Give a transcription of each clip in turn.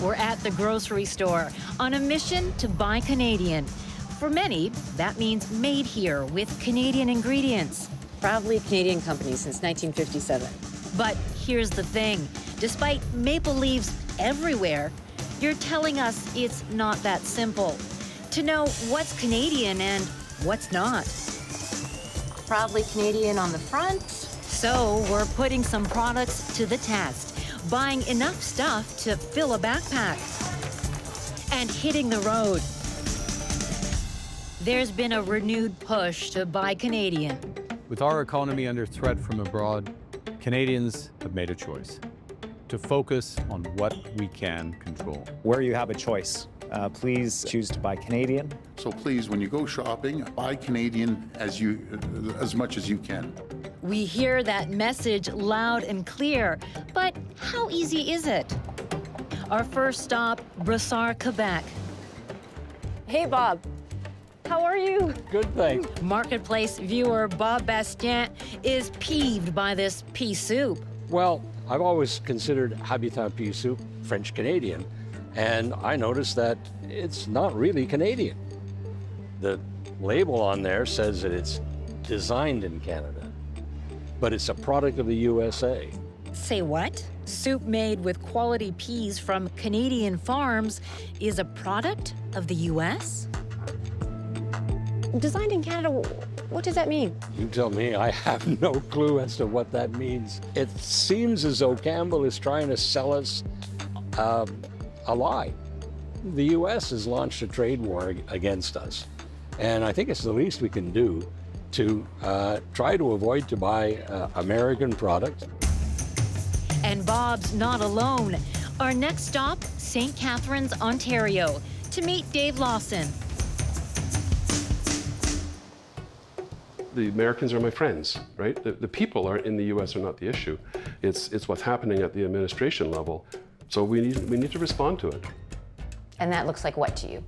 We're at the grocery store on a mission to buy Canadian. For many, that means made here with Canadian ingredients. Proudly a Canadian company since 1957. But here's the thing. Despite maple leaves everywhere, you're telling us it's not that simple. To know what's Canadian and what's not. Proudly Canadian on the front. So we're putting some products to the test, buying enough stuff to fill a backpack and hitting the road. There's been a renewed push to buy Canadian. With our economy under threat from abroad, Canadians have made a choice to focus on what we can control. Where you have a choice, please choose to buy Canadian. So please, when you go shopping, buy Canadian as much as you can. We hear that message loud and clear, but how easy is it? Our first stop, Brossard, Quebec. Hey, Bob. How are you? Good, thanks. Marketplace viewer Bob Bastien is peeved by this pea soup. Well, I've always considered Habitat pea soup French-Canadian, and I noticed that it's not really Canadian. The label on there says that it's designed in Canada, but it's a product of the USA. Say what? Soup made with quality peas from Canadian farms is a product of the U.S.? Designed in Canada, what does that mean? You tell me, I have no clue as to what that means. It seems as though Campbell is trying to sell us a lie. The U.S. has launched a trade war against us, and I think it's the least we can do to try to avoid to buy American product. And Bob's not alone. Our next stop, St. Catharines, Ontario, to meet Dave Lawson. The Americans are my friends, right? The people in the U.S. are not the issue. It's what's happening at the administration level. So we need to respond to it. And that looks like what to you?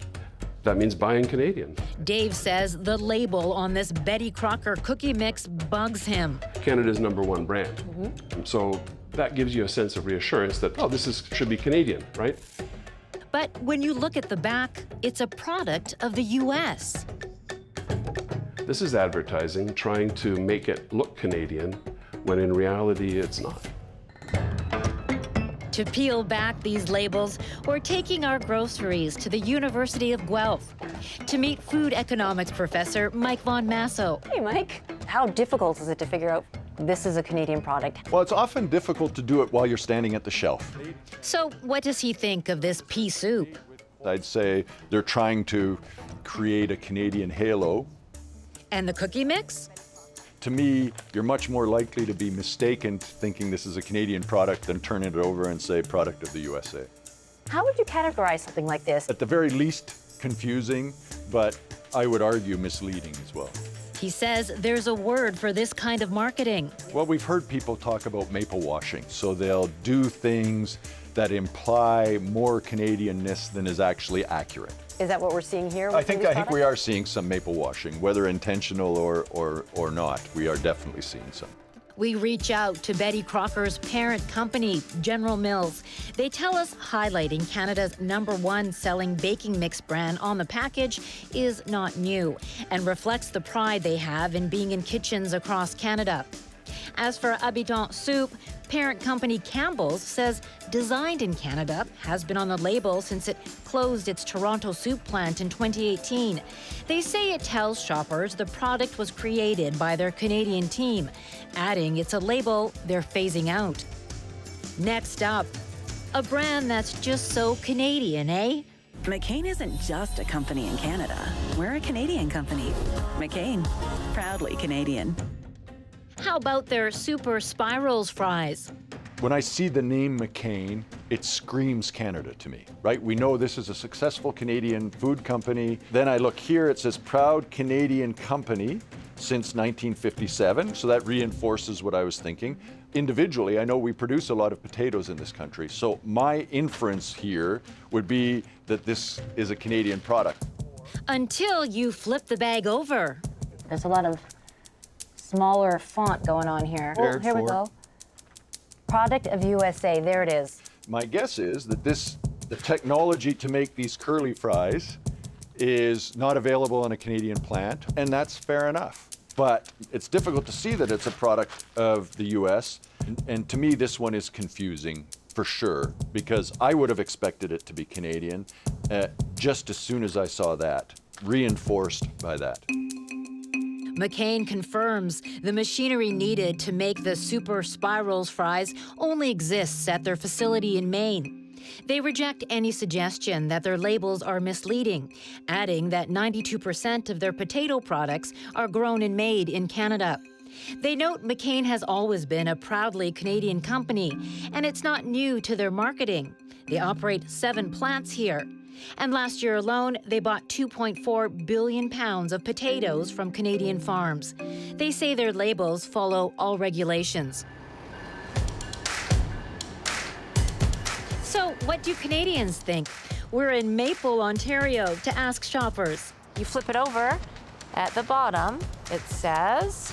That means buying Canadian. Dave says the label on this Betty Crocker cookie mix bugs him. Canada's #1 brand. Mm-hmm. So that gives you a sense of reassurance that, oh, should be Canadian, right? But when you look at the back, it's a product of the U.S. This is advertising trying to make it look Canadian when in reality it's not. To peel back these labels, we're taking our groceries to the University of Guelph to meet food economics professor Mike Von Masso. Hey, Mike. How difficult is it to figure out this is a Canadian product? Well, it's often difficult to do it while you're standing at the shelf. So what does he think of this pea soup? I'd say they're trying to create a Canadian halo. And the cookie mix? To me, you're much more likely to be mistaken thinking this is a Canadian product than turning it over and say product of the USA. How would you categorize something like this? At the very least, confusing, but I would argue misleading as well. He says there's a word for this kind of marketing. Well, we've heard people talk about maple washing, so they'll do things that imply more Canadianness than is actually accurate. Is that what we're seeing here? I think we are seeing some maple washing, whether intentional or not. We are definitely seeing some. We reach out to Betty Crocker's parent company, General Mills. They tell us highlighting Canada's #1 selling baking mix brand on the package is not new and reflects the pride they have in being in kitchens across Canada. As for Habitat soup, parent company Campbell's says designed in Canada has been on the label since it closed its Toronto soup plant in 2018. They say it tells shoppers the product was created by their Canadian team, adding it's a label they're phasing out. Next up, a brand that's just so Canadian, eh? McCAIN isn't just a company in Canada. We're a Canadian company. McCAIN, proudly Canadian. How about their Super Spirals fries? When I see the name McCAIN, it screams Canada to me, right? We know this is a successful Canadian food company. Then I look here, it says proud Canadian company since 1957, so that reinforces what I was thinking. Individually, I know we produce a lot of potatoes in this country, so my inference here would be that this is a Canadian product. Until you flip the bag over. There's a lot of smaller font going on here. Oh, here we go. Product of USA, there it is. My guess is that this the technology to make these curly fries is not available in a Canadian plant, and that's fair enough. But it's difficult to see that it's a product of the US, and to me this one is confusing for sure, because I would have expected it to be Canadian just as soon as I saw that, reinforced by that. McCAIN confirms the machinery needed to make the Super Spirals fries only exists at their facility in Maine. They reject any suggestion that their labels are misleading, adding that 92% of their potato products are grown and made in Canada. They note McCAIN has always been a proudly Canadian company, and it's not new to their marketing. They operate 7 plants here. And last year alone, they bought 2.4 billion pounds of potatoes from Canadian farms. They say their labels follow all regulations. So what do Canadians think? We're in Maple, Ontario, to ask shoppers. You flip it over, at the bottom, it says,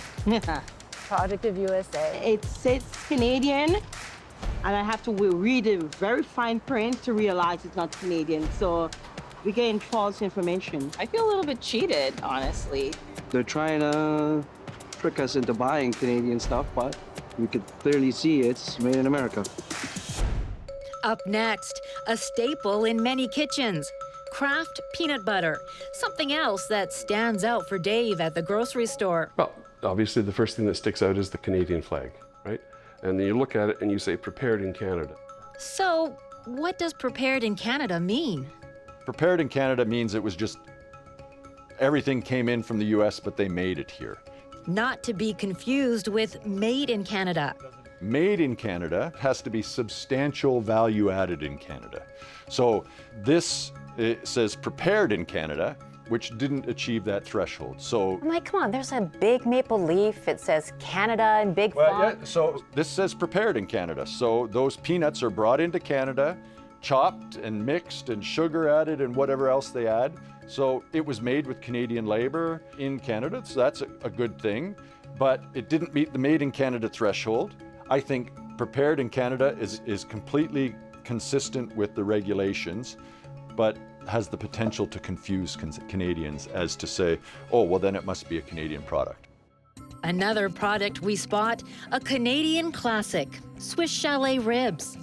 Product of USA. It says Canadian, and I have to read a very fine print to realize it's not Canadian. So we're getting false information. I feel a little bit cheated, honestly. They're trying to trick us into buying Canadian stuff, but you could clearly see it's made in America. Up next, a staple in many kitchens, Kraft peanut butter, something else that stands out for Dave at the grocery store. Well, obviously the first thing that sticks out is the Canadian flag, right? And then you look at it and you say prepared in Canada. So what does prepared in Canada mean? Prepared in Canada means it was just everything came in from the US, but they made it here. Not to be confused with made in Canada. Made in Canada has to be substantial value added in Canada. So this says prepared in Canada, which didn't achieve that threshold. So I'm like, come on, there's a big maple leaf. It says Canada in big font. Yeah, so this says prepared in Canada. So those peanuts are brought into Canada, chopped and mixed and sugar added and whatever else they add. So it was made with Canadian labor in Canada, so that's a good thing. But it didn't meet the made in Canada threshold. I think prepared in Canada is completely consistent with the regulations, but has the potential to confuse Canadians as to say, oh, well, then it must be a Canadian product. Another product we spot, a Canadian classic, Swiss Chalet ribs.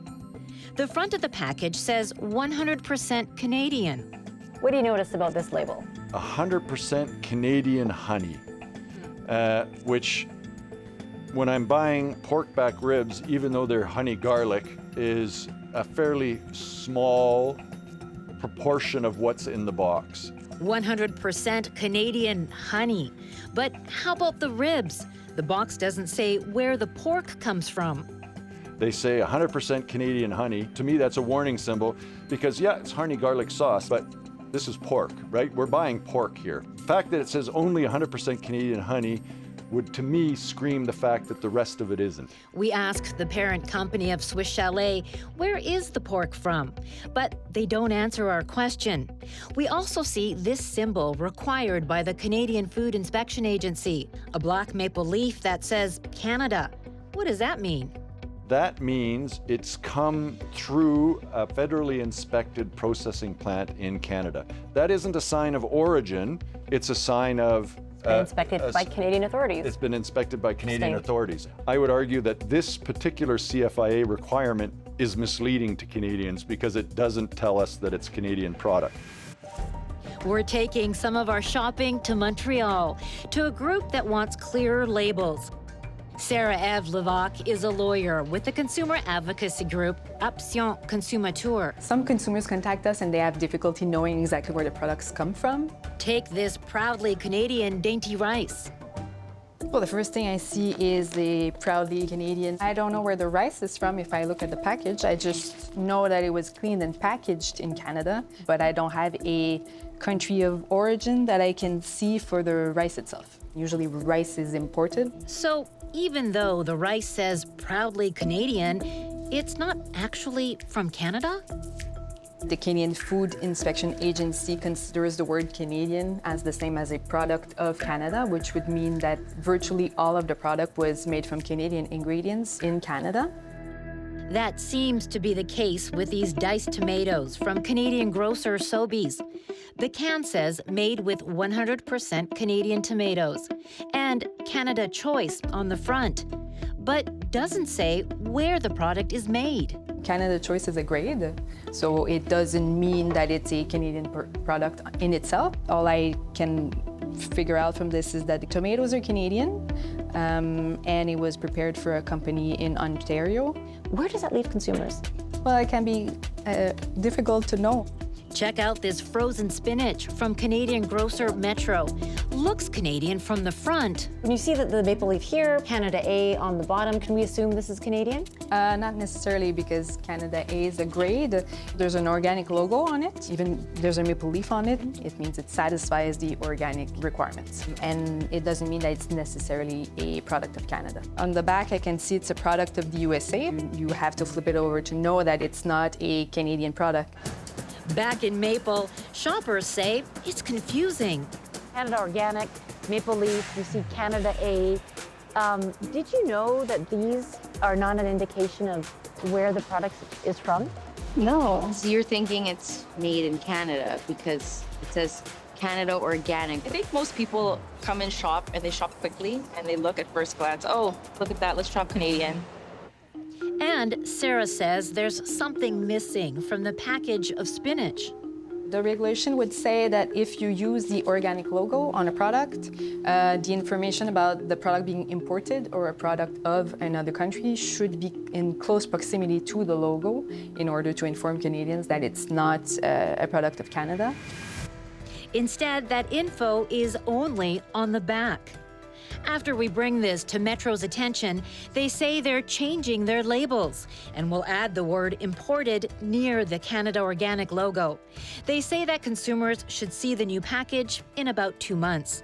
The front of the package says 100% Canadian. What do you notice about this label? 100% Canadian honey, which when I'm buying pork back ribs, even though they're honey garlic, is a fairly small proportion of what's in the box. 100% Canadian honey. But how about the ribs? The box doesn't say where the pork comes from. They say 100% Canadian honey. To me, that's a warning symbol because, yeah, it's honey garlic sauce, but this is pork, right? We're buying pork here. The fact that it says only 100% Canadian honey would, to me, scream the fact that the rest of it isn't. We asked the parent company of Swiss Chalet, where is the pork from? But they don't answer our question. We also see this symbol required by the Canadian Food Inspection Agency, a black maple leaf that says Canada. What does that mean? That means it's come through a federally inspected processing plant in Canada. That isn't a sign of origin, it's a sign of inspected by Canadian authorities. It's been inspected by Canadian authorities. I would argue that this particular CFIA requirement is misleading to Canadians because it doesn't tell us that it's Canadian product. We're taking some of our shopping to Montreal, to a group that wants clearer labels. Sarah Eve Levac is a lawyer with the consumer advocacy group Option Consommateur. Some consumers contact us and they have difficulty knowing exactly where the products come from. Take this proudly Canadian dainty rice. Well, the first thing I see is the proudly Canadian. I don't know where the rice is from if I look at the package. I just know that it was cleaned and packaged in Canada, but I don't have a country of origin that I can see for the rice itself. Usually rice is imported. So even though the rice says proudly Canadian, it's not actually from Canada? The Canadian Food Inspection Agency considers the word Canadian as the same as a product of Canada, which would mean that virtually all of the product was made from Canadian ingredients in Canada. That seems to be the case with these diced tomatoes from Canadian grocer Sobeys. The can says made with 100% Canadian tomatoes and Canada Choice on the front, but doesn't say where the product is made. Canada Choice is a grade, so it doesn't mean that it's a Canadian product in itself. All I can figure out from this is that the tomatoes are Canadian, and it was prepared for a company in Ontario. Where does that leave consumers? Well, it can be difficult to know. Check out this frozen spinach from Canadian grocer Metro. Looks Canadian from the front. When you see that the maple leaf here, Canada A on the bottom, can we assume this is Canadian? Not necessarily, because Canada A is a grade. There's an organic logo on it. Even there's a maple leaf on it. It means it satisfies the organic requirements. And it doesn't mean that it's necessarily a product of Canada. On the back, I can see it's a product of the USA. You have to flip it over to know that it's not a Canadian product. Back in Maple, shoppers say it's confusing. Canada Organic, Maple Leaf, you see Canada A. Did you know that these are not an indication of where the product is from? No. So you're thinking it's made in Canada because it says Canada Organic. I think most people come and shop, and they shop quickly, and they look at first glance, oh, look at that, let's shop Canadian. And Sarah says there's something missing from the package of spinach. The regulation would say that if you use the organic logo on a product, the information about the product being imported or a product of another country should be in close proximity to the logo in order to inform Canadians that it's not a product of Canada. Instead, that info is only on the back. After we bring this to Metro's attention, they say they're changing their labels and will add the word imported near the Canada Organic logo. They say that consumers should see the new package in about 2 months.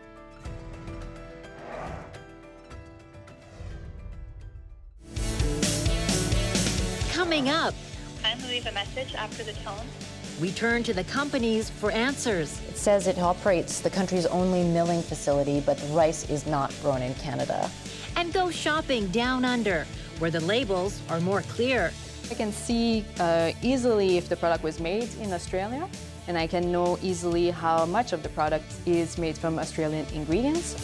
Coming up, kindly leave a message after the tone. We turn to the companies for answers. It says it operates the country's only milling facility, but the rice is not grown in Canada. And go shopping down under, where the labels are more clear. I can see easily if the product was made in Australia, and I can know easily how much of the product is made from Australian ingredients.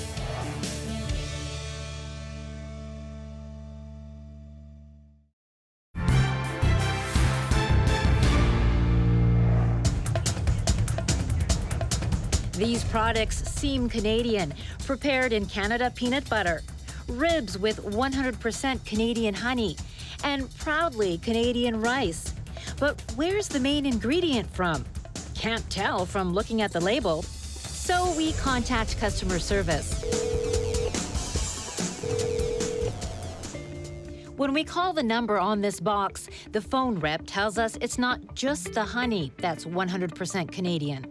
These products seem Canadian, prepared in Canada peanut butter, ribs with 100% Canadian honey, and proudly Canadian rice. But where's the main ingredient from? Can't tell from looking at the label. So we contact customer service. When we call the number on this box, the phone rep tells us it's not just the honey that's 100% Canadian.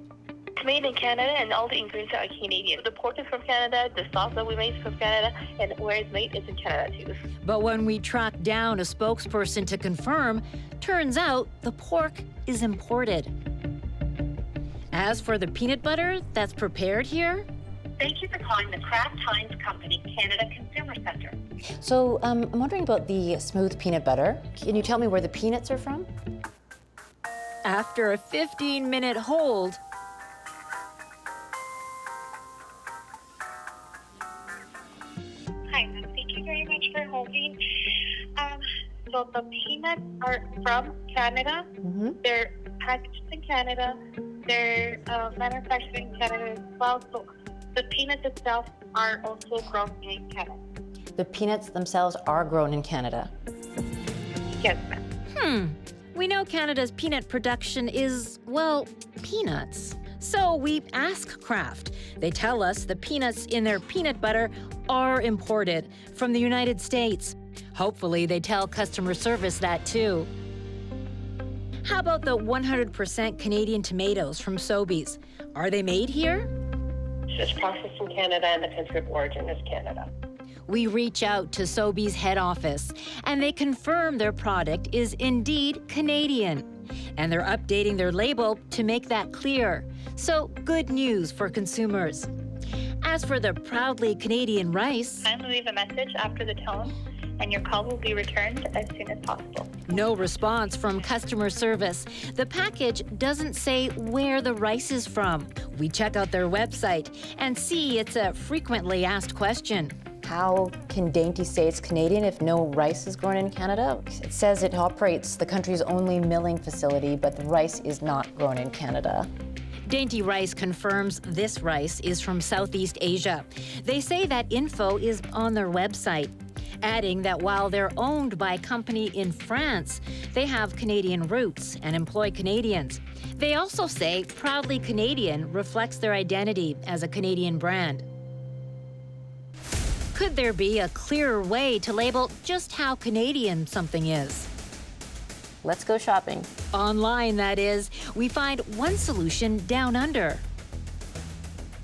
It's made in Canada, and all the ingredients are Canadian. The pork is from Canada, the sauce that we made is from Canada, and where it's made is in Canada too. But when we track down a spokesperson to confirm, turns out the pork is imported. As for the peanut butter that's prepared here, thank you for calling the Kraft Heinz Company Canada Consumer Center. So I'm wondering about the smooth peanut butter. Can you tell me where the peanuts are from? After a 15-minute hold, Hi, thank you very much for holding. So the peanuts are from Canada. They're packaged in Canada. They're manufactured in Canada as well. So the peanuts itself are also grown in Canada. The peanuts themselves are grown in Canada. Yes, ma'am. We know Canada's peanut production is, well, peanuts. So we ask Kraft. They tell us the peanuts in their peanut butter are imported from the United States. Hopefully they tell customer service that too. How about the 100% Canadian tomatoes from Sobeys? Are they made here? It's processed in Canada, and the country of origin is Canada. We reach out to Sobeys head office, and they confirm their product is indeed Canadian. And they're updating their label to make that clear. So good news for consumers. As for the proudly Canadian rice, Kindly leave a message after the tone, and your call will be returned as soon as possible. No response from customer service. The package doesn't say where the rice is from. We check out their website and see it's a frequently asked question. How can Dainty say it's Canadian if no rice is grown in Canada? It says it operates the country's only milling facility, but the rice is not grown in Canada. Dainty Rice confirms this rice is from Southeast Asia. They say that info is on their website, adding that while they're owned by a company in France, they have Canadian roots and employ Canadians. They also say Proudly Canadian reflects their identity as a Canadian brand. Could there be a clearer way to label just how Canadian something is? Let's go shopping. Online, that is. We find one solution down under.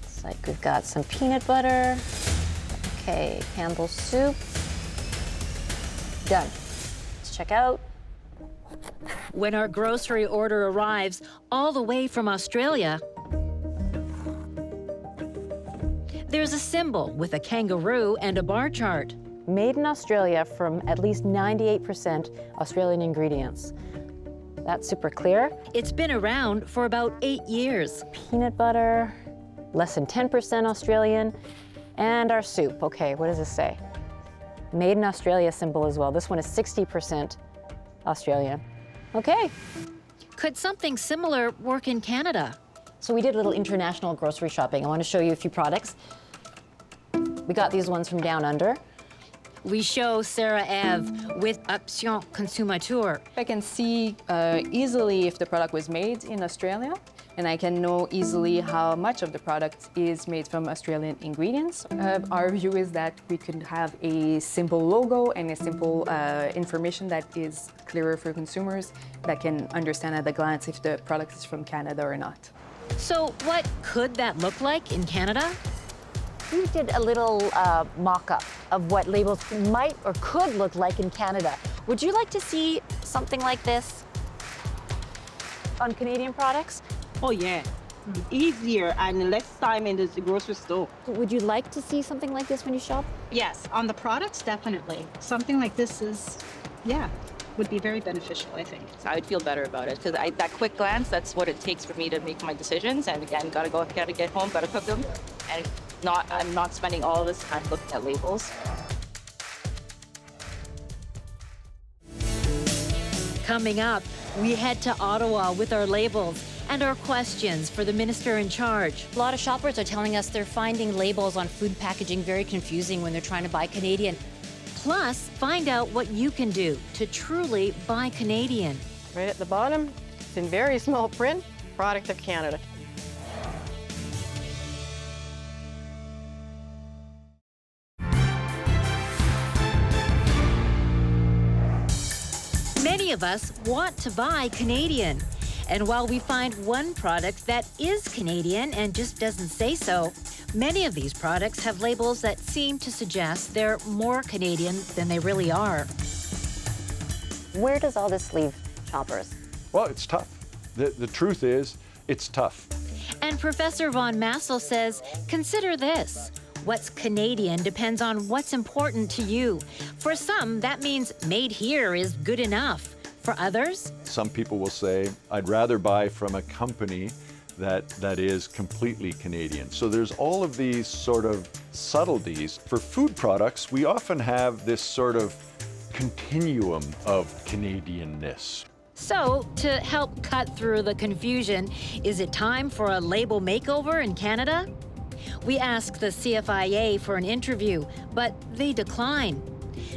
It's like we've got some peanut butter. Okay, Campbell soup. Done. Let's check out. When our grocery order arrives all the way from Australia, there's a symbol with a kangaroo and a bar chart. Made in Australia from at least 98% Australian ingredients. That's super clear. It's been around for about 8 years. Peanut butter, less than 10% Australian, and our soup. Okay, what does this say? Made in Australia symbol as well. This one is 60% Australian. Okay. Could something similar work in Canada? So we did a little international grocery shopping. I want to show you a few products. We got these ones from Down Under. We show Sarah Eve with Option Consommateur. I can see easily if the product was made in Australia, and I can know easily how much of the product is made from Australian ingredients. Our view is that we could have a simple logo and a simple information that is clearer for consumers that can understand at a glance if the product is from Canada or not. So what could that look like in Canada? We did a little mock-up of what labels might or could look like in Canada. Would you like to see something like this on Canadian products? Oh yeah, easier and less time in the grocery store. Would you like to see something like this when you shop? Yes, on the products, definitely. Something like this is, yeah, would be very beneficial, I think. So I'd feel better about it because that quick glance, that's what it takes for me to make my decisions. And again, gotta get home, gotta cook them, and I'm not spending all this time looking at labels. Coming up, we head to Ottawa with our labels and our questions for the minister in charge. A lot of shoppers are telling us they're finding labels on food packaging very confusing when they're trying to buy Canadian. Plus, find out what you can do to truly buy Canadian. Right at the bottom, it's in very small print, product of Canada. Many of us want to buy Canadian. And while we find one product that is Canadian and just doesn't say so, many of these products have labels that seem to suggest they're more Canadian than they really are. Where does all this leave shoppers? Well, it's tough. The truth is, it's tough. And Professor Von Massel says, consider this. What's Canadian depends on what's important to you. For some, that means made here is good enough. For others, some people will say, I'd rather buy from a company that is completely Canadian. So there's all of these sort of subtleties. For food products, we often have this sort of continuum of Canadianness. So, to help cut through the confusion, is it time for a label makeover in Canada? We asked the CFIA for an interview, but they decline.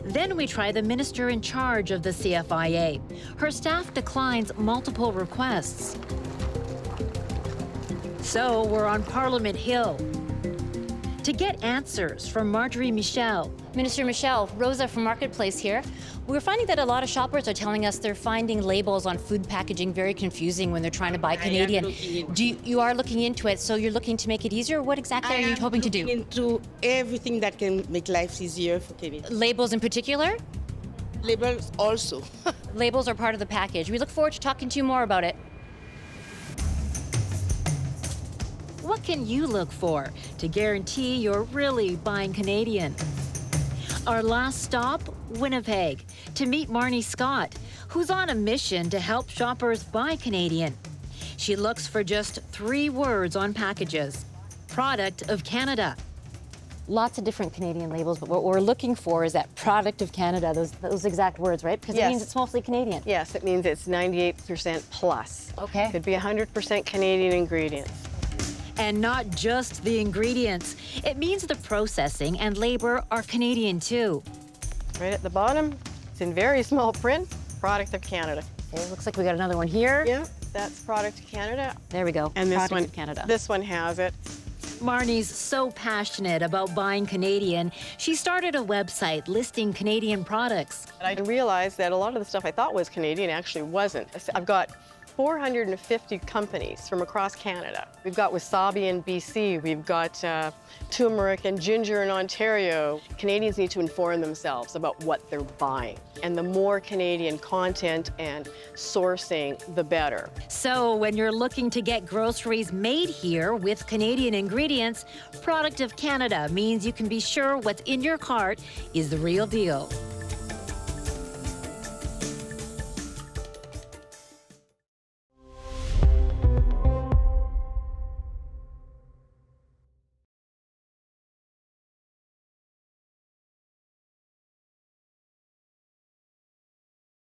Then we try the minister in charge of the CFIA. Her staff declines multiple requests. So we're on Parliament Hill to get answers from Marjorie Michel. Minister Michel, Rosa from Marketplace here. We're finding that a lot of shoppers are telling us they're finding labels on food packaging very confusing when they're trying to buy Canadian. You are looking into it, so you're looking to make it easier? What exactly are you hoping to do? Into everything that can make life easier for Canadians. Labels in particular? Labels also. Labels are part of the package. We look forward to talking to you more about it. What can you look for to guarantee you're really buying Canadian? Our last stop, Winnipeg, to meet Marnie Scott, who's on a mission to help shoppers buy Canadian. She looks for just 3 words on packages: product of Canada. Lots of different Canadian labels, but what we're looking for is that product of Canada, those exact words, right? Because it means it's mostly Canadian. Yes, it means it's 98% plus. Okay. Could be 100% Canadian ingredients. And not just the ingredients. It means the processing and labor are Canadian too. Right at the bottom, it's in very small print, product of Canada. Okay, looks like we got another one here. Yeah, that's product of Canada. There we go. And this Product one, of Canada. This one has it. Marnie's so passionate about buying Canadian, she started a website listing Canadian products. I realized that a lot of the stuff I thought was Canadian actually wasn't. I've got 450 companies from across Canada. We've got wasabi in BC, we've got turmeric and ginger in Ontario. Canadians need to inform themselves about what they're buying. And the more Canadian content and sourcing, the better. So when you're looking to get groceries made here with Canadian ingredients, Product of Canada means you can be sure what's in your cart is the real deal.